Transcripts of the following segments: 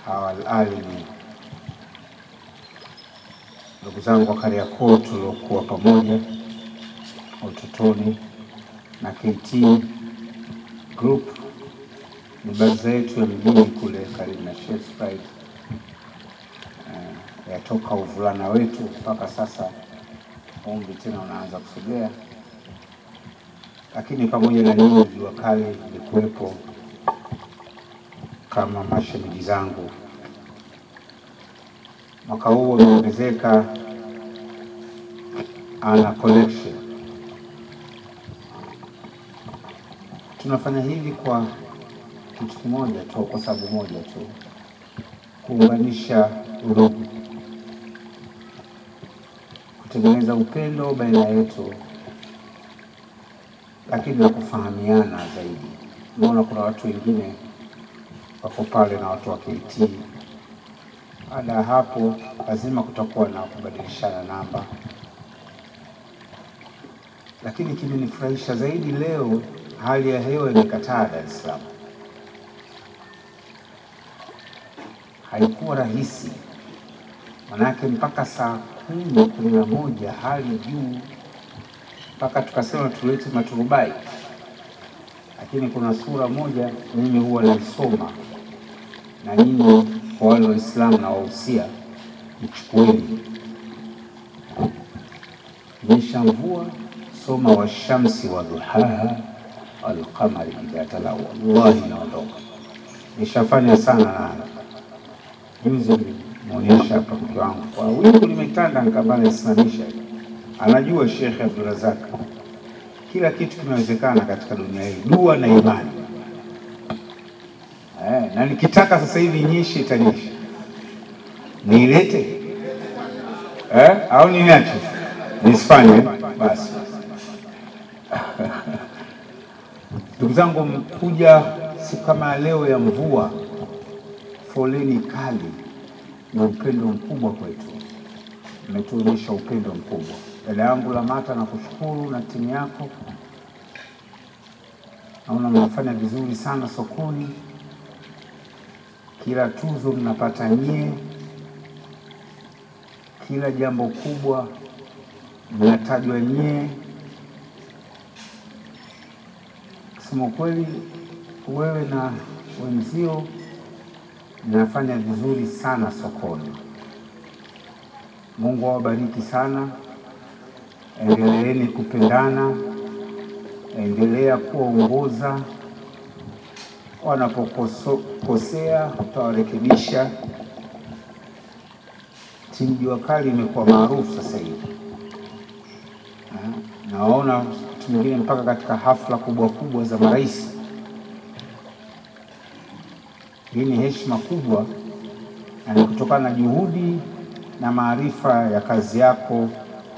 Al-Ahli, ndugu zangu wa Kariakoo tuliokuwa pamoja utotoni na KT Group, ni baraza yetu ya mjini kule karibu na Sheikh Pride, yatoka uvulana wetu mpaka sasa umri tena unaanza kusogea. Lakini pamoja na nyinyi jua kali likuwepo kama mashemeji zangu. Mwaka huu umeongezeka ana collection. Tunafanya hivi kwa kitu kimoja tu, kwa sababu moja tu, kuunganisha udugu, kutengeneza upendo baina yetu, lakini na kufahamiana zaidi. Naona kuna watu wengine wako pale na watu wa KT. Baada ya hapo lazima kutakuwa na kubadilishana namba. Lakini kimenifurahisha zaidi leo, hali ya hewa imekataa Dar es Salaam. Haikuwa rahisi, manake mpaka saa 11 hali juu, mpaka tukasema tulete maturubai. Lakini kuna sura moja mimi huwa naisoma, na nyinyi kwa wale Waislamu na wahusia ichukueni. Nyesha mvua, soma washamsi wa duhaha al-qamari idha tala. Wallahi naondoka, nishafanya sana na juzi nimeonyesha hapa mke wangu kwa wingu limetanda, nikabana islamisha. Anajua Sheikh Abdul Razak kila kitu kinawezekana katika dunia hii, dua na imani. Na nikitaka sasa hivi nyeshe itanyesha, niilete au niache nisifanye basi. Ndugu zangu, mkuja siku kama leo ya mvua, foleni kali, na upendo mkubwa kwetu. Mmetuonyesha upendo mkubwa. Dada yangu Lamata, na kushukuru na timu yako. Naona mnafanya vizuri sana sokoni. Kila tuzo mnapata nyie, kila jambo kubwa mnatajwa nyie. Kusema kweli, wewe na wenzio mnafanya vizuri sana sokoni. Mungu awabariki sana. Endeleeni kupendana, endelea kuongoza. Wanapokosea utawarekebisha. Timu Jua Kali imekuwa maarufu sasa hivi. Naona watu wengine mpaka katika hafla kubwa kubwa za marais. Hii ni heshima kubwa, na ni kutokana na juhudi na maarifa ya kazi yako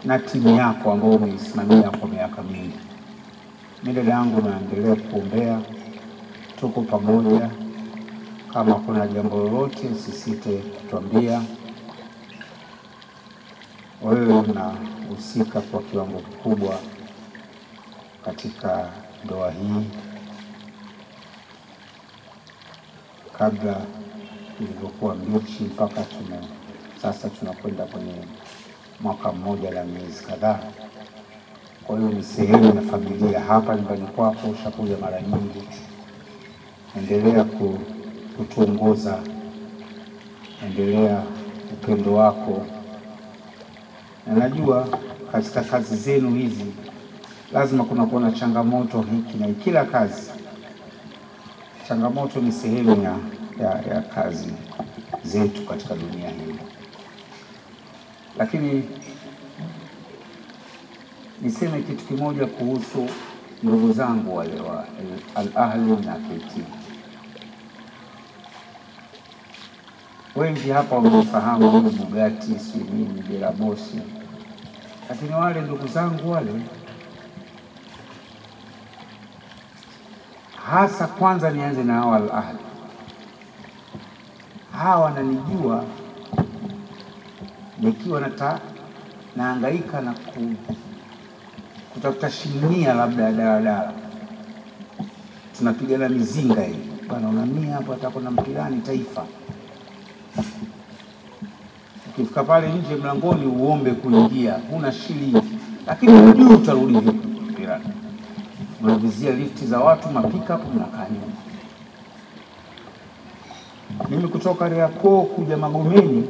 na timu yako ambao umeisimamia kwa miaka mingi. Mimi dada yangu naendelea kuombea, tuko pamoja. Kama kuna jambo lolote usisite kutuambia. Wewe unahusika kwa kiwango kikubwa katika ndoa hii. Kabla ilivyokuwa mbichi mpaka sasa tunakwenda kwenye mwaka mmoja na miezi kadhaa. Kwa hiyo ni sehemu ya familia. Hapa nyumbani kwako ushakuja mara nyingi. Endelea kutuongoza, endelea upendo wako. Na najua katika kazi zenu hizi lazima kuna kuona changamoto hiki na kila kazi. Changamoto ni sehemu ya kazi zetu katika dunia hii. Lakini niseme kitu kimoja kuhusu ndugu zangu wale wa Al-Ahli na KT. Wengi hapa wamefahamu huyu Bugatti, si nini, bila bosi. Lakini wale ndugu zangu wale, hasa kwanza nianze na hao Al-Ahli. Hawa wananijua nikiwa nahangaika na kutafuta shilingia labda daladala. Tunapigana mizinga hii. Bwana unamia hapo atakona mpirani taifa. Ukifika pale nje mlangoni uombe kuingia, huna shilingi, lakini hujui utarudi vipi. Unavizia lifti za watu, mapika hapo unakaa nyuma. Mimi kutoka Kariakoo kuja Magomeni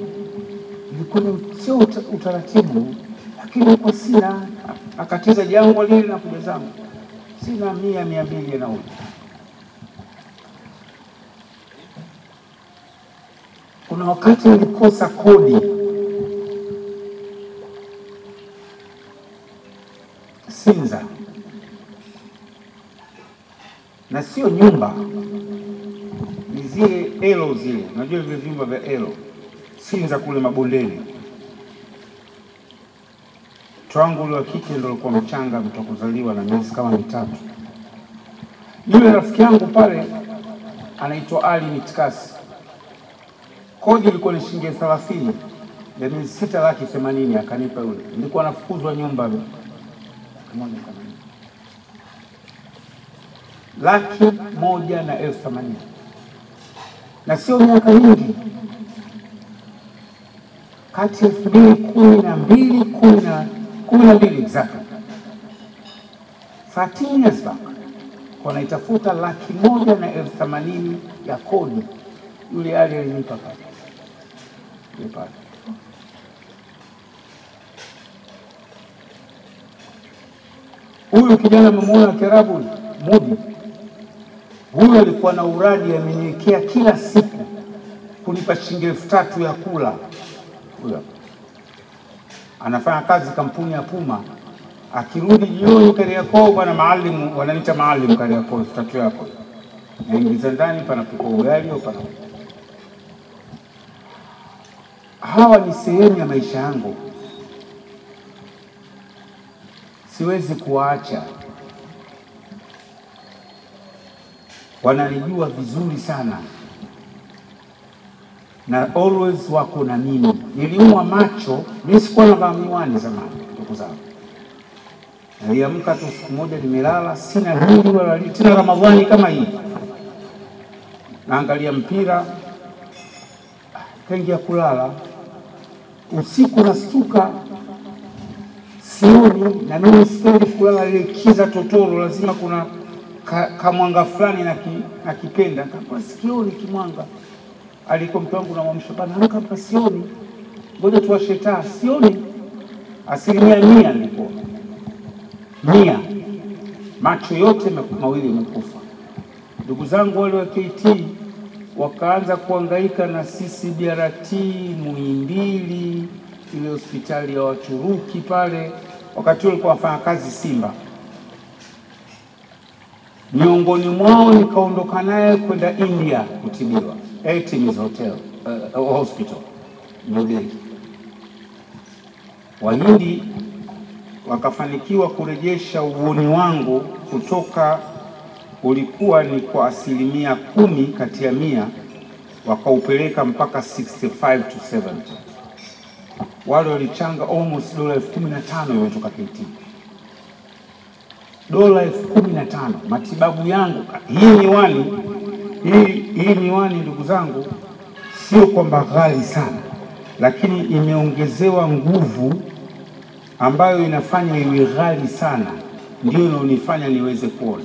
ilikuwa sio utaratibu, lakini kwa sina akatiza jambo lile na kuja zangu. Sina 100-200 nauli. Kuna wakati nilikosa kodi Sinza, na sio nyumba, ni zile elo zile, unajua vile vyumba vya elo Sinza kule mabondeni. Twangu ule wa kike ndio alikuwa mchanga, mtoka kuzaliwa na miezi kama 3. Yule rafiki yangu pale anaitwa Ali Mitkasi, kodi ilikuwa ni shilingi 30, ya miezi 6,80,000 akanipa yule. Nilikuwa nafukuzwa nyumba 1,180,000, na sio miaka mingi, kati ya 2012 exactly 13 years back, kwa naitafuta 1,180,000 ya kodi. Yule Ali alinipa pale. Huyu kijana mmoja Kerabu Mudi, huyu alikuwa na uradi, ameniwekea kila siku kunipa shilingi 3,000 ya kula. Huyu anafanya kazi kampuni ya Puma, akirudi jioni Kariakoo, bwana Maalimu, wananiita Maalimu Kariakoo, 3,000 yako naingiza ndani, panapikwa ugali au pana. Hawa ni sehemu ya maisha yangu, siwezi kuwaacha. Wananijua vizuri sana na always wako na mimi. Niliumwa macho, mimi sikuwa navaa miwani zamani, ndugu zangu. Niliamka tu siku moja nimelala, sina nini wala tena, Ramadhani kama hii, naangalia mpira, kaingia kulala. Usiku nastuka sioni, na mimi sipendi kulala ile kiza totoro, lazima kuna kamwanga fulani na kipenda. Kama sikioni kimwanga, alikuwa mtu wangu namwamsha, bana amka hapa, sioni, ngoja tuwashe taa, sioni. 100% nilikuwa 100, macho yote mawili yamekufa. Ndugu zangu wale wa KT wakaanza kuhangaika na sisi BRT Muhimbili, ile hospitali ya Waturuki pale. Wakati walikuwa wafanya kazi Simba, miongoni mwao nikaondoka naye kwenda India kutibiwa, Artemis Hospital New Delhi. Wahindi wakafanikiwa kurejesha uoni wangu kutoka, ulikuwa ni kwa 10% kati ya 100, wakaupeleka mpaka 65 to 70. Wale walichanga almost $15,000 imetoka KT. $15,000 matibabu yangu. Hii miwani ndugu zangu sio kwamba ghali sana, lakini imeongezewa nguvu ambayo inafanya iwe ghali sana, ndio inonifanya niweze kuona.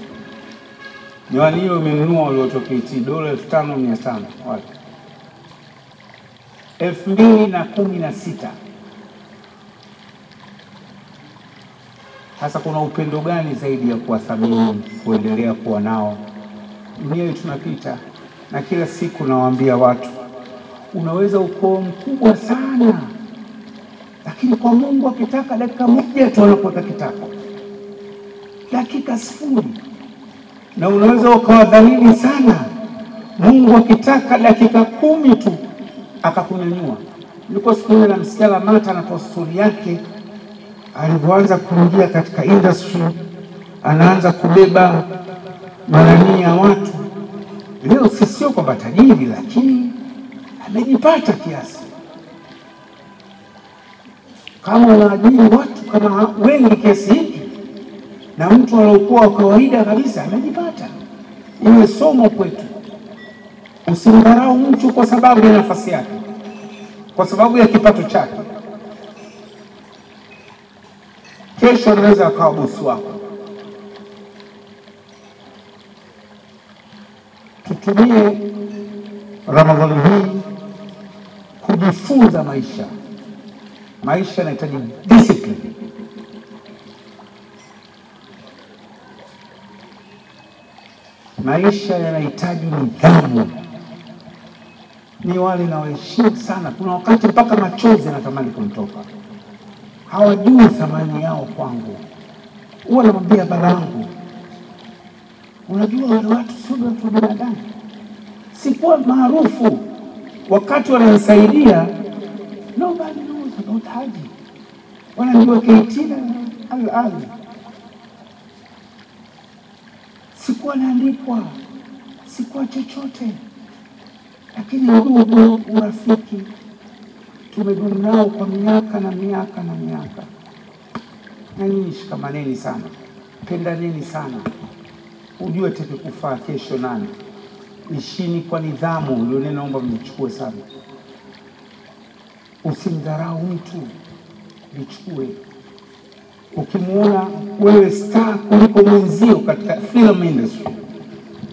Miwani hiyo imenunua waliotoka KT $5,500 wale. 2016. Sasa kuna upendo gani zaidi ya kuwathamini, kuendelea kuwa nao? Dunia tunapita, na kila siku nawaambia watu, unaweza ukoo mkubwa sana, lakini kwa Mungu akitaka dakika moja tu anakuweka kitako, dakika 0. Na unaweza ukawadhamini sana, Mungu akitaka dakika 10 tu akakunyanyua. Nilikuwa siku moja namsikia Lamata na story yake, alipoanza kuingia katika industry, anaanza kubeba manani ya watu. Leo sio kwamba tajiri, lakini amejipata kiasi. Kama unaajiri watu kama wengi kiasi hiki, na mtu aliyokuwa wa kawaida kabisa amejipata, iwe somo kwetu. Usimdharau mtu kwa sababu ya nafasi yake. kwa sababu ya kipato chake. Kesho anaweza akawa bosi wako. Tutumie Ramadhani hii kujifunza maisha. Maisha yanahitaji discipline. Maisha yanahitaji nidhamu. Ni wale na waheshimu sana. Kuna wakati mpaka machozi yanatamani kumtoka. Hawajui thamani yao kwangu. Huwa namwambia babangu, unajua wale watu sio watu wa binadamu. Sikuwa maarufu. Wakati wananisaidia, nobody knows about Haji. Wanajua Kaitina al-al. Sikuwa naandikwa, sikuwa chochote. Lakini ndugu, urafiki tumedumu nao kwa miaka na miaka na miaka. Na nyinyi shikamaneni sana, pendaneni sana. Ujue atakayekufaa kesho nani. Ishini kwa nidhamu, ndio naomba mnichukue sana. Usimdharau mtu, nichukue. Ukimuona wewe star kuliko mwenzio katika film industry,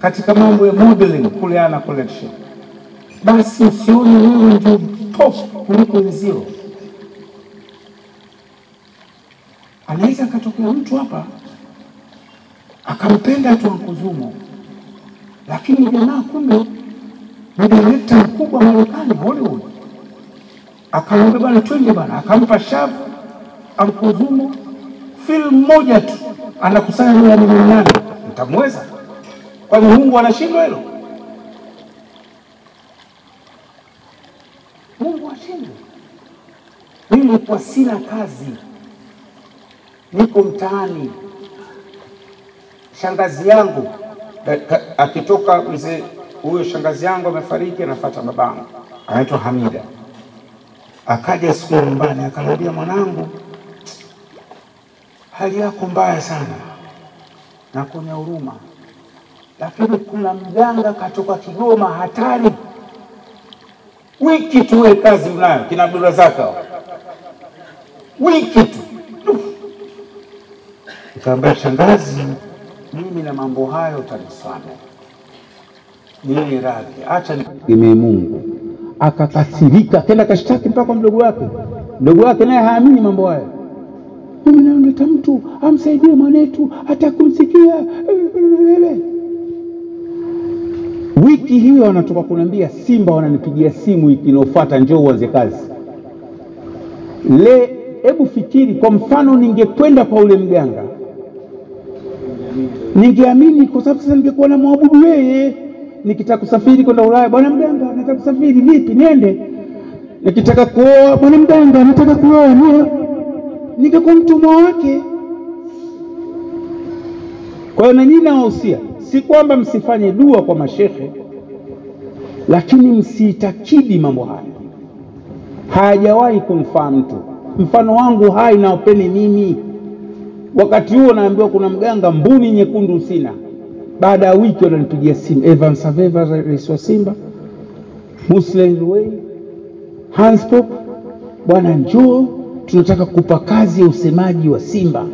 katika mambo ya modeling kule Ana Collection, basi usione wewe ndio top kuliko mwenzio. Anaweza akatokea mtu hapa akampenda tu Nkuzumo, lakini jamaa kumbe ni director mkubwa Marekani, Hollywood. Akamwambia bwana twende bwana, akampa shavu Nkuzumo, film moja tu anakusanya milioni 8. Mtamweza? Kwani Mungu anashindwa hilo? Mungu ashindwe? Mimi kwa sina kazi, niko mtaani. Shangazi yangu akitoka mzee huyo, shangazi yangu amefariki, anafuata babangu anaitwa Hamida. Akaja siku nyumbani akaniambia, mwanangu, hali yako mbaya sana na kuna huruma, lakini kuna mganga katoka Kigoma hatari. Wiki tu wewe kazi unayo kina Abdurazaka, wiki tu. Nikamwambia shangazi, mimi na mambo hayo utaniswada, ni radhi, acha nitegemee Mungu. Akakasirika, kenda kashtaki mpaka mdogo wake. Mdogo wake naye haamini mambo hayo. Mimi naomba mtu amsaidie mwanetu, atakumsikia. Wiki hiyo anatoka kuniambia Simba wananipigia simu wiki inayofuata, njoo uanze kazi. Hebu fikiri, kwa mfano ningekwenda kwa ule mganga, ningeamini kwa sababu sasa ningekuwa na muabudu yeye. Nikitaka kusafiri kwenda Ulaya, bwana mganga nataka kusafiri, vipi niende? Nikitaka kuoa, bwana mganga nataka kuoa, ningekuwa mtumwa wake. Kwa hiyo na nyinyi nawahusia, si kwamba msifanye dua kwa mashehe, lakini msiitakidi mambo haya. Hajawahi kumfaa mtu. Mfano wangu hai na upeni mimi. Wakati huo naambiwa kuna mganga mbuni nyekundu sina. Baada ya wiki wananipigia simu, Evans Saveva, rais wa Simba, Muslim Way, Hans Pop, bwana njoo, tunataka kukupa kazi ya usemaji wa Simba.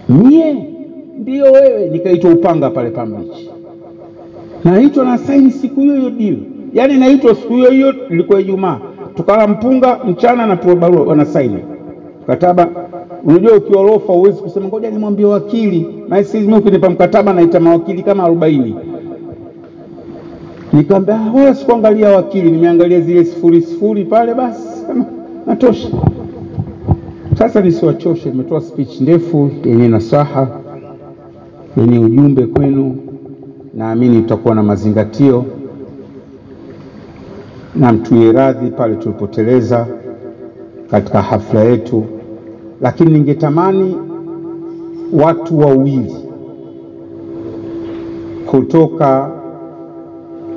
Mie ndio wewe. Nikaitwa Upanga pale Palm Beach. Naitwa na saini siku hiyo deal. Yaani naitwa siku hiyo, ilikuwa Ijumaa. Tukala mpunga mchana na pewa barua wana saini mkataba. Unajua ukiwa rofa huwezi kusema ngoja nimwambie wakili. Na sisi mimi ukinipa mkataba naita mawakili kama 40. Nikamwambia wala sikuangalia wakili, nimeangalia zile 00 pale basi natosha. Sasa nisiwachoshe, nimetoa speech ndefu yenye nasaha, yenye ujumbe kwenu. Naamini tutakuwa na mazingatio na mtuie radhi pale tulipoteleza katika hafla yetu. Lakini ningetamani watu wawili kutoka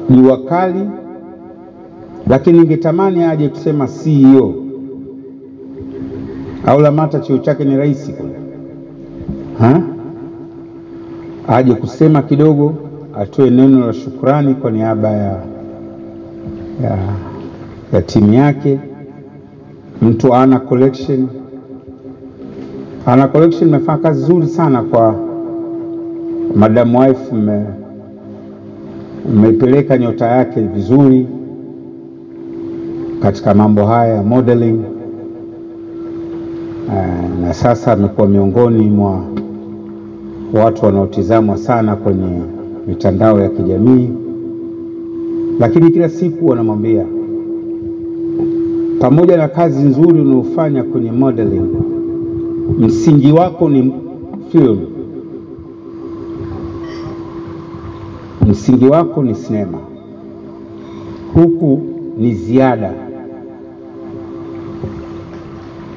Jua Kali, lakini ningetamani aje kusema CEO au Lamata, cheo chake ni rais kule, aje kusema kidogo, atoe neno la shukrani kwa niaba ya timu yake. Mtu Ana Collection imefanya kazi nzuri sana kwa Madam Wife, mmeipeleka nyota yake vizuri katika mambo haya modeling, na sasa amekuwa miongoni mwa watu wanaotizamwa sana kwenye mitandao ya kijamii. Lakini kila siku wanamwambia, pamoja na kazi nzuri unayofanya kwenye modeling, msingi wako ni film, msingi wako ni sinema, huku ni ziada.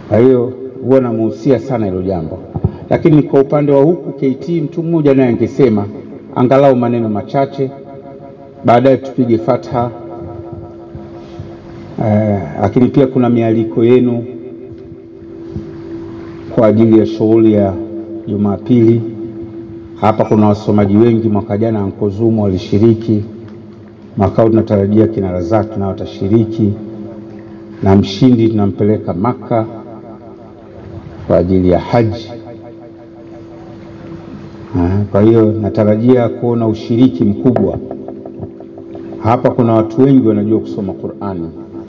Kwa hiyo huwa namuhusia sana hilo jambo. Lakini kwa upande wa huku KT, mtu mmoja naye angesema angalau maneno machache, baadaye tupige fatha. Lakini pia kuna mialiko yenu kwa ajili ya shughuli ya Jumapili. Hapa kuna wasomaji wengi, mwaka jana Anko Zumo walishiriki, mwaka huu tunatarajia kina Razak na watashiriki, na mshindi tunampeleka Maka kwa ajili ya haji. Kwa hiyo natarajia kuona ushiriki mkubwa. Hapa kuna watu wengi wanajua kusoma Qur'ani.